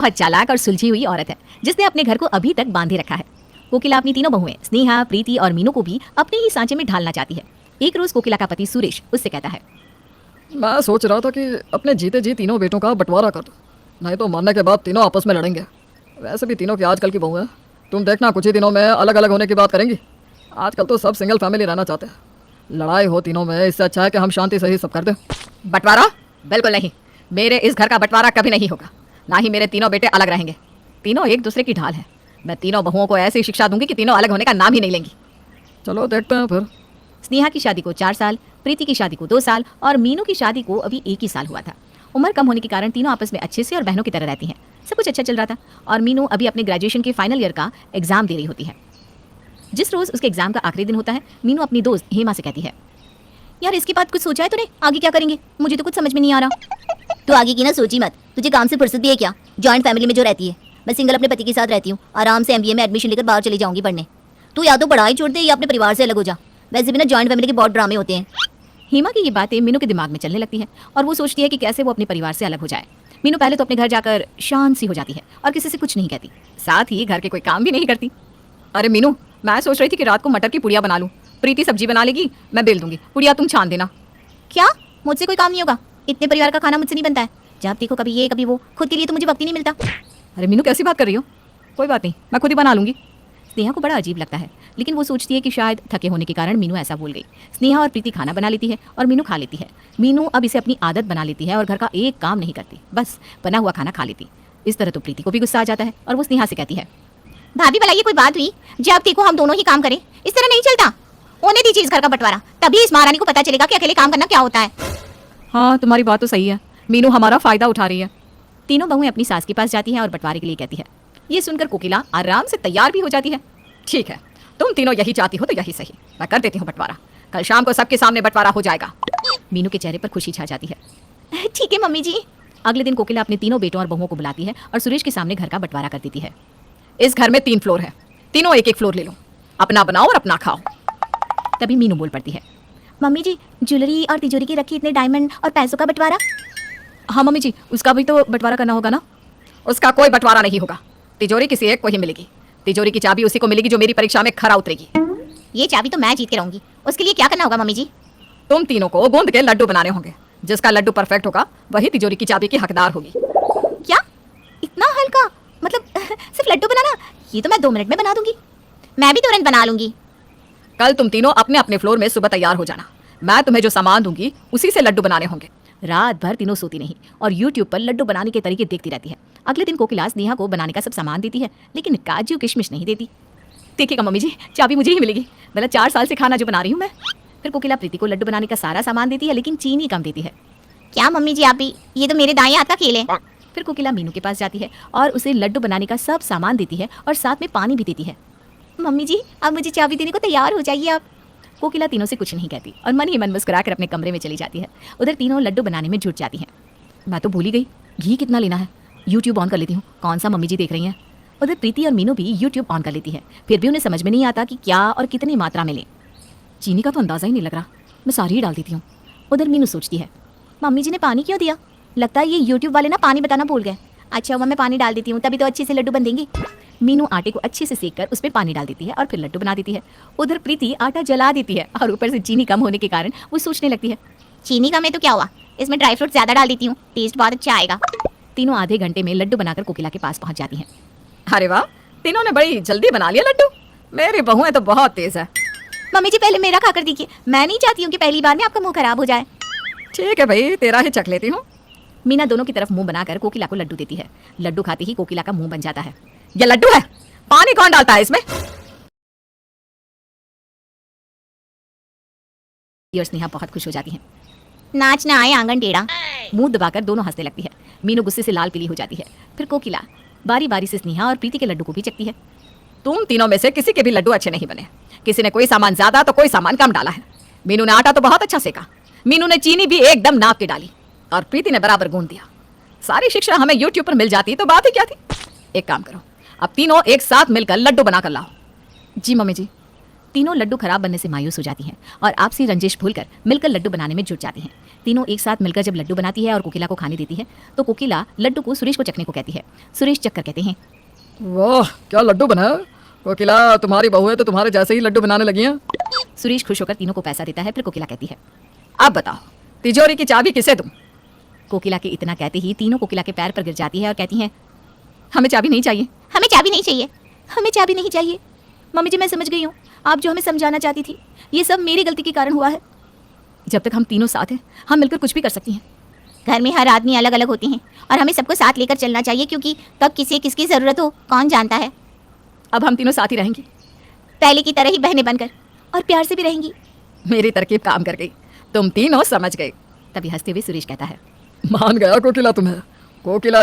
बहुत चालाक और सुलझी हुई औरत है जिसने अपने घर को अभी तक बांधे रखा है। कोकिला अपनी तीनों बहुएं स्नेहा, प्रीति और मीनू को भी अपने ही सांचे में ढालना चाहती है। एक रोज कोकिला का पति सुरेश उससे कहता है, मैं सोच रहा था कि अपने जीते जी तीनों बेटों का बंटवारा कर दूं, नहीं तो मरने के बाद तीनों आपस में लड़ेंगे। वैसे भी तीनों की आजकल की बहू है, तुम देखना कुछ ही दिनों में अलग अलग होने की बात करेंगी। आजकल तो सब सिंगल फैमिली रहना चाहते हैं। लड़ाई हो तीनों में, इससे अच्छा है कि हम शांति से ही सब कर दें। बंटवारा? बिल्कुल नहीं। मेरे इस घर का बंटवारा कभी नहीं होगा। ना ही मेरे तीनों बेटे अलग रहेंगे। तीनों एक दूसरे की ढाल है। मैं तीनों बहुओं को ऐसी शिक्षा दूंगी कि तीनों अलग होने का नाम ही नहीं लेंगी। चलो देखते हैं फिर। स्नेहा की शादी को 4 साल, प्रीति की शादी को 2 साल और मीनू की शादी को अभी 1 ही साल हुआ था। उम्र कम होने के कारण तीनों आपस में अच्छे से और बहनों की तरह रहती हैं। सब कुछ अच्छा चल रहा था और मीनू अभी अपने ग्रेजुएशन के फाइनल ईयर का एग्जाम दे रही होती है। जिस रोज उसके एग्जाम का आखिरी दिन होता है, मीनू अपनी दोस्त हेमा से कहती है, यार इसके बाद कुछ सोचा है तूने? आगे क्या करेंगे? मुझे तो कुछ समझ में नहीं आ रहा। तू आगे की ना सोची मत। तुझे काम से फुर्सत भी है क्या? जॉइंट फैमिली में जो रहती है। मैं सिंगल अपने पति के साथ रहती हूँ। आराम से एमबीए में एडमिशन लेकर बाहर चली जाऊंगी पढ़ने। तू या तो पढ़ाई छोड़ दे या अपने परिवार से अलग हो जा। वैसे भी ना जॉइंट फैमिली के बहुत ड्रामे होते हैं। हेमा की ये बातें मीनू के दिमाग में चलने लगती है और वो सोचती है कि कैसे वो अपने परिवार से अलग हो जाए। मीनू पहले तो अपने घर जाकर शांत सी हो जाती है और किसी से कुछ नहीं कहती, साथ ही घर के कोई काम भी नहीं करती। अरे मीनू, मैं सोच रही थी कि रात को मटर की पुड़िया बना लूं। प्रीति सब्जी बना लेगी, मैं बेल दूंगी, पुड़िया तुम छान देना। क्या? मुझसे कोई काम नहीं होगा? इतने परिवार का खाना मुझसे नहीं बनता है। जब देखो कभी ये कभी वो, खुद के लिए तो मुझे वक्त ही नहीं मिलता। अरे मीनू, कैसी बात कर रही हो? कोई बात नहीं, मैं खुद ही बना लूंगी। स्नेहा को बड़ा अजीब लगता है, लेकिन वो सोचती है कि शायद थके होने के कारण मीनू ऐसा बोल गई। स्नेहा और प्रीति खाना बना लेती है और मीनू खा लेती है। मीनू अब इसे अपनी आदत बना लेती है और घर का एक काम नहीं करती, बस बना हुआ खाना खा लेती। इस तरह तो प्रीति को भी गुस्सा आ जाता है और वो स्नेहा से कहती है, भाभी भला ये कोई बात हुई? जब देखो हम दोनों ही काम करें, इस तरह नहीं चलता। होने दीजिए इस घर का बंटवारा, तभी इस महारानी को पता चलेगा कि अकेले काम करना क्या होता है। हाँ, तुम्हारी बात तो सही है। मीनू हमारा फायदा उठा रही है। तीनों बहुएं अपनी सास के पास जाती हैं और बंटवारे के लिए कहती है। ये सुनकर कोकिला आराम से तैयार भी हो जाती है। ठीक है, तुम तीनों यही चाहती हो तो यही सही, मैं कर देती हूँ बंटवारा। कल शाम को सबके सामने बंटवारा हो जाएगा। मीनू के चेहरे पर खुशी छा जाती है। ठीक है मम्मी जी। अगले दिन कोकिला अपने तीनों बेटों और बहुओं को बुलाती है और सुरेश के सामने घर का बंटवारा कर देती है। इस घर में 3 फ्लोर है, तीनों एक एक फ्लोर ले लो, अपना बनाओ और अपना खाओ। तभी मीनू बोल पड़ती है, मम्मी जी, ज्वेलरी और तिजोरी की रखी इतने डायमंड और पैसों का बंटवारा? हाँ मम्मी जी, उसका भी तो बंटवारा करना होगा ना। उसका कोई बंटवारा नहीं होगा, तिजोरी किसी एक को ही मिलेगी। तिजोरी की चाबी उसी को मिलेगी जो मेरी परीक्षा में खरा उतरेगी। ये चाबी तो मैं जीत के रहूंगी। उसके लिए क्या करना होगा मम्मी जी? तुम तीनों को गूंद के लड्डू बनाने होंगे। जिसका लड्डू परफेक्ट होगा वही तिजोरी की चाबी की हकदार होगी। क्या? इतना हल्का? मतलब सिर्फ लड्डू बनाना? ये तो मैं 2 मिनट में बना दूंगी। मैं भी तुरंत बना लूंगी। कल तुम तीनों अपने अपने फ्लोर में सुबह तैयार हो जाना। मैं तुम्हें जो सामान दूंगी उसी से लड्डू बनाने होंगे। रात भर तीनों सोती नहीं और YouTube पर लड्डू बनाने के तरीके देखती रहती है। अगले दिन कोकिला स्नेहा को बनाने का सब सामान देती है, लेकिन काजू किशमिश नहीं देती। देखिएगा मम्मी जी, चाबी मुझे ही मिलेगी, मतलब 4 साल से खाना जो बना रही हूँ मैं। फिर कोकिला प्रीति को लड्डू बनाने का सारा सामान देती है, लेकिन चीनी कम देती है। क्या मम्मी जी आप भी? ये तो मेरे दाएं हाथ का खेल है। फिर कोकिला मीनू के पास जाती है और उसे लड्डू बनाने का सब सामान देती है और साथ में पानी भी देती है। मम्मी जी, अब मुझे चाबी देने को तैयार हो जाइए आप। कोकिला तीनों से कुछ नहीं कहती और मन ही मन मुस्कुरा कर अपने कमरे में चली जाती है। उधर तीनों लड्डू बनाने में जुट जाती हैं। मैं तो भूल ही गई, घी कितना लेना है। YouTube ऑन कर लेती हूँ, कौन सा मम्मी जी देख रही हैं। उधर प्रीति और मीनू भी YouTube ऑन कर लेती है, फिर भी उन्हें समझ में नहीं आता कि क्या और कितनी मात्रा में लें। चीनी का तो अंदाज़ा ही नहीं लग रहा, मैं सारी ही डाल देती हूँ। उधर मीनू सोचती है, मम्मी जी ने पानी क्यों दिया? लगता है ये YouTube वाले ना पानी बताना भूल गए। अच्छा हुआ मैं पानी डाल देती हूँ, तभी तो अच्छे से लड्डू बन देंगे। मीनू आटे को अच्छे से सेक कर उसमें पानी डाल देती है और फिर लड्डू बना देती है। उधर प्रीति आटा जला देती है और ऊपर से चीनी कम होने के कारण वो सोचने लगती है, चीनी कम है तो क्या हुआ, इसमें ड्राई फ्रूट ज्यादा डाल देती हूँ, टेस्ट बहुत अच्छा आएगा। तीनों आधे घंटे में लड्डू बनाकर कोकिला के पास पहुंच जाती हैं। अरे वाह, तीनों ने बड़ी जल्दी बना लिया लड्डू। मेरी बहुएं तो बहुत तेज है। मम्मी जी पहले मेरा खाकर देखिए, मैं नहीं चाहती हूँ कि पहली बार में आपका मुंह खराब हो जाए। ठीक है भाई, तेरा ही चख लेती हूँ। मीना दोनों की तरफ मुंह बनाकर कोकिला को लड्डू देती है। लड्डू खाते ही कोकिला का मुंह बन जाता है। ये लड्डू है, पानी कौन डालता है इसमें? और स्नेहा बहुत खुश हो जाती है। नाच ना आए आंगन टेढ़ा। मुंह दबाकर दोनों हंसने लगती है। मीनू गुस्से से लाल पीली हो जाती है। फिर कोकिला बारी बारी से स्नेहा और प्रीति के लड्डू को भी चखती है। तुम तीनों में से किसी के भी लड्डू अच्छे नहीं बने। किसी ने कोई सामान ज्यादा तो कोई सामान कम डाला है। मीनू ने आटा तो बहुत अच्छा सेका, मीनू ने चीनी भी एकदम नाप के डाली और प्रीति ने बराबर गूंद दिया। सारी शिक्षा हमें YouTube पर मिल जाती तो बात ही क्या थी। एक काम करो, अब तीनों एक साथ मिलकर लड्डू बनाकर लाओ। जी मम्मी जी। तीनों लड्डू खराब बनने से मायूस हो जाती हैं और आपसी रंजिश भूलकर मिलकर लड्डू बनाने में जुट जाती हैं। तीनों एक साथ मिलकर जब लड्डू बनाती है और कोकिला को खाने देती है तो कोकिला लड्डू को सुरेश को चखने को कहती है। सुरेश चखकर कहते हैं, वाह क्या लड्डू बनाया कोकिला, तुम्हारी बहू है तो तुम्हारे जैसे ही लड्डू बनाने लगी हैं। सुरेश खुश होकर तीनों को पैसा देता है। फिर कोकिला कहती है, अब बताओ तिजोरी की चाबी किसे दूं? कोकिला के इतना कहते ही तीनों कोकिला के पैर पर गिर जाती है और कहती हैं, हमें चाबी नहीं चाहिए, हमें चाबी नहीं चाहिए, हमें चाबी नहीं चाहिए। मम्मी जी मैं समझ गई हूँ, आप जो हमें समझाना चाहती थी ये सब मेरी गलती के कारण हुआ है। जब तक हम तीनों साथ हैं हम मिलकर कुछ भी कर सकती हैं। घर में हर आदमी अलग अलग होते हैं और हमें सबको साथ लेकर चलना चाहिए, क्योंकि कब किसे किसकी ज़रूरत हो कौन जानता है। अब हम तीनों साथ ही रहेंगी, पहले की तरह ही बहनें बनकर और प्यार से भी रहेंगी। मेरी तरकीब काम कर गई, तुम तीनों समझ गए। तभी हंसते हुए सुरेश कहता है, मान गया कोकिला तुम्हें। कोकिला